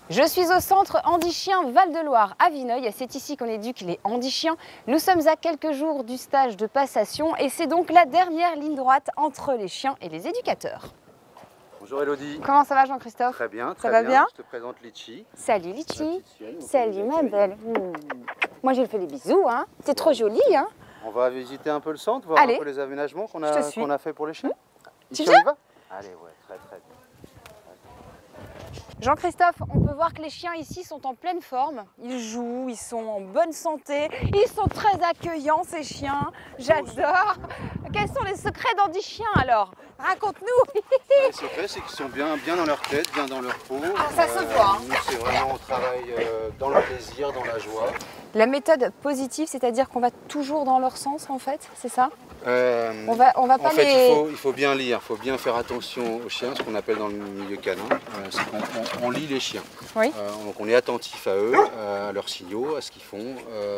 Je suis au centre Handi-Chien Val-de-Loire à Vineuil. C'est ici qu'on éduque les Handi-Chiens. Nous sommes à quelques jours du stage de passation et c'est donc la dernière ligne droite entre les chiens et les éducateurs. Bonjour Elodie. Comment ça va Jean-Christophe? Très bien, Ça va bien. Je te présente Litchi. Salut Litchi. Salut ma belle. Moi j'ai fait des bisous, hein. C'est trop joli, hein. On va visiter un peu le centre, voir Allez. un peu les aménagements qu'on a fait pour les chiens. Tu Ici, viens? on y va? Allez, ouais, très bien. Jean-Christophe, on peut voir que les chiens ici sont en pleine forme. Ils jouent, ils sont en bonne santé, ils sont très accueillants ces chiens. J'adore. Quels sont les secrets d'Handi-Chien alors? Raconte-nous. Le secret, c'est qu'ils sont bien dans leur tête, bien dans leur peau. Ah, ça se voit, hein. Nous, c'est vraiment, on travaille dans le plaisir, dans la joie. La méthode positive, c'est-à-dire qu'on va toujours dans leur sens en fait, c'est ça? On va pas en fait, les... il faut bien lire, il faut bien faire attention aux chiens, ce qu'on appelle dans le milieu canin, c'est qu'on lit les chiens. Oui. Donc on est attentif à eux, à leurs signaux, à ce qu'ils font,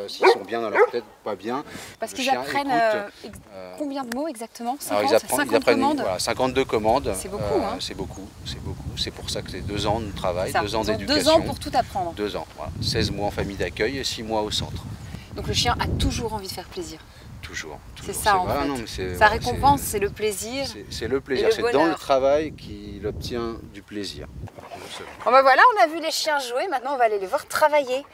s'ils sont bien dans leur tête, pas bien. Parce Le qu'ils chien apprennent écoute, combien de mots exactement? 50, alors 50 apprennent commandes. voilà, 52 commandes. C'est beaucoup, hein. C'est beaucoup. C'est pour ça que c'est 2 ans de travail, Ça, 2 ans ils ont d'éducation. 2 ans pour tout apprendre. 2 ans, voilà. 16 mois en famille d'accueil et 6 mois au centre. Donc le chien a toujours envie de faire plaisir. Toujours. C'est ça en vrai. fait. Non, mais Sa récompense, c'est le plaisir. C'est le plaisir, le c'est dans bonheur. le travail qu'il obtient du plaisir. Bon ben voilà, on a vu les chiens jouer, maintenant on va aller les voir travailler.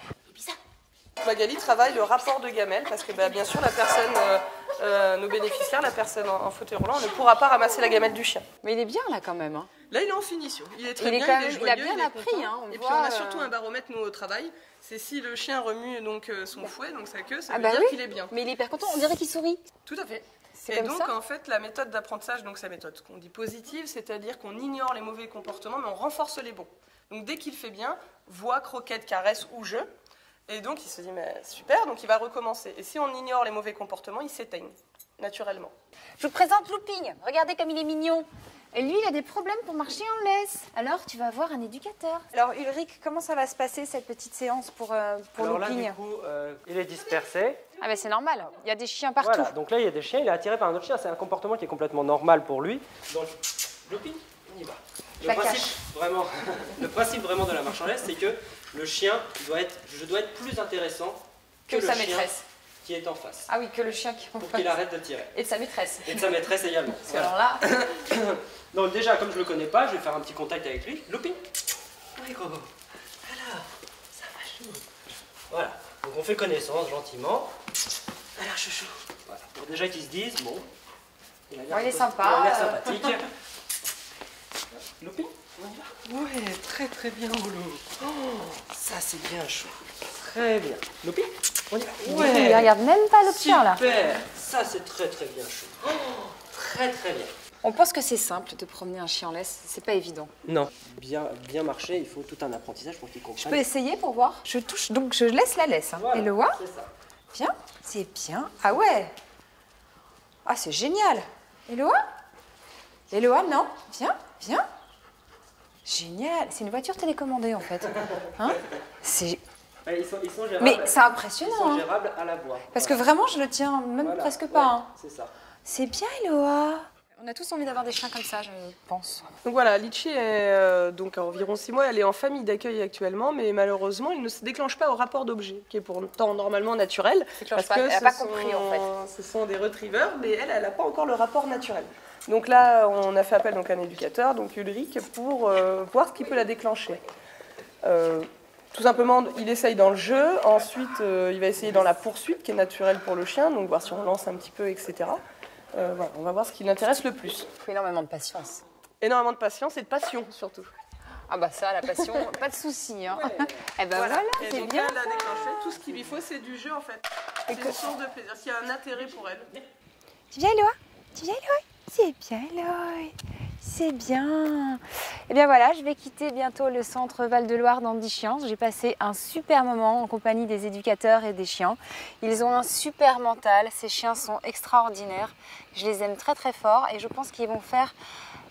Magali travaille le rapport de gamelle parce que bien sûr la personne, nos bénéficiaires, la personne en fauteuil roulant, ne pourra pas ramasser la gamelle du chien. Mais il est bien là quand même. Hein. Là il est en finition, il est très Il est bien, quand il est même- il a joyeux, bien il est appris, content. hein, on Et puis voit, on a surtout un baromètre nous au travail, c'est si le chien remue donc son fouet, donc sa queue, ça Ah veut bah dire oui. qu'il est bien. Mais il est hyper content, on dirait qu'il sourit. Tout à fait. C'est Et comme donc ça. en fait la méthode d'apprentissage, donc sa méthode qu'on dit positive, c'est-à-dire qu'on ignore les mauvais comportements mais on renforce les bons. Donc dès qu'il fait bien, voix, croquette, caresse ou jeu, et donc il se dit mais super, donc il va recommencer. Et si on ignore les mauvais comportements, ils s'éteignent naturellement. Je vous présente Looping, regardez comme il est mignon. Et lui, il a des problèmes pour marcher en laisse. Alors, tu vas voir un éducateur. Alors, Ulrich, comment ça va se passer cette petite séance pour Alors là, Looping? du coup, il est dispersé. Ah ben c'est normal, il y a des chiens partout. Voilà, donc là, il y a des chiens, il est attiré par un autre chien. C'est un comportement qui est complètement normal pour lui. Donc, Looping, on y va. La Le principe vraiment de la marche en laisse, c'est que le chien je dois être plus intéressant Que le sa chien maîtresse. qui est en face. Ah oui, que le chien qui Pour qu'il arrête de tirer. Et de sa maîtresse. Et de sa maîtresse également. Parce que alors là, Donc déjà, comme je le connais pas, je vais faire un petit contact avec lui. Looping. Oui, gros. Alors, ça va, chou. Voilà. Donc on fait connaissance gentiment. Alors, chouchou. Voilà. Pour déjà qu'ils se disent, bon. Il a l'air il est sympathique. sympa, Il a l'air sympathique. Looping, on y va. Ouais, très bien Olo. Ça, c'est bien chou. Très bien. Looping, on y va. il regarde même pas l'autre chien là. Super. Ça, c'est très bien chou. Très bien. On pense que c'est simple de promener un chien en laisse, c'est pas évident. Non. Bien marcher, il faut tout un apprentissage pour qu'il comprenne. Je peux essayer pour voir? Je touche, donc je laisse la laisse. Hein. Voilà, Et le voit? c'est ça. Viens, c'est bien. Ah ouais. Ah, c'est génial. Eloa? Eloa, non? Viens. Génial. C'est une voiture télécommandée en fait. Hein? C'est... Ouais, ils sont gérables. Mais c'est Ils impressionnant. sont Hein. gérables à la voix. Parce que vraiment, je le tiens même Voilà. presque Ouais, pas. Hein. C'est ça. C'est bien, Eloa. On a tous envie d'avoir des chiens comme ça, je pense. Donc voilà, Litchi est donc à environ 6 mois, elle est en famille d'accueil actuellement, mais malheureusement, il ne se déclenche pas au rapport d'objet, qui est pourtant normalement naturel. Déclenche pas, elle a pas compris, en fait. Ce sont des retrievers, mais elle n'a pas encore le rapport naturel. Donc là, on a fait appel donc, à un éducateur, donc Ulrich, pour voir ce qui peut la déclencher. Tout simplement, il essaye dans le jeu, ensuite il va essayer dans la poursuite, qui est naturelle pour le chien, donc voir si on lance un petit peu, etc. Voilà, on va voir ce qui l'intéresse le plus. Il faut énormément de patience. Énormément de patience et de passion surtout. Ah bah ça, la passion, pas de souci. Hein. Eh ben voilà, Et c'est donc bien. là, elle a déclenché. Tout ce qu'il lui faut, c'est du jeu en fait. C'est une source de plaisir. S'il y a un intérêt pour elle. Tu viens, Eloa? Tu viens, Eloa? C'est bien, Eloa. C'est bien. Et bien voilà, je vais quitter bientôt le centre Val-de-Loire d'Handi-Chien. J'ai passé un super moment en compagnie des éducateurs et des chiens. Ils ont un super mental. Ces chiens sont extraordinaires. Je les aime très fort et je pense qu'ils vont faire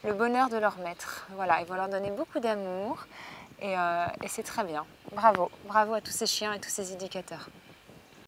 le bonheur de leur maître. Voilà, ils vont leur donner beaucoup d'amour et c'est très bien. Bravo à tous ces chiens et tous ces éducateurs.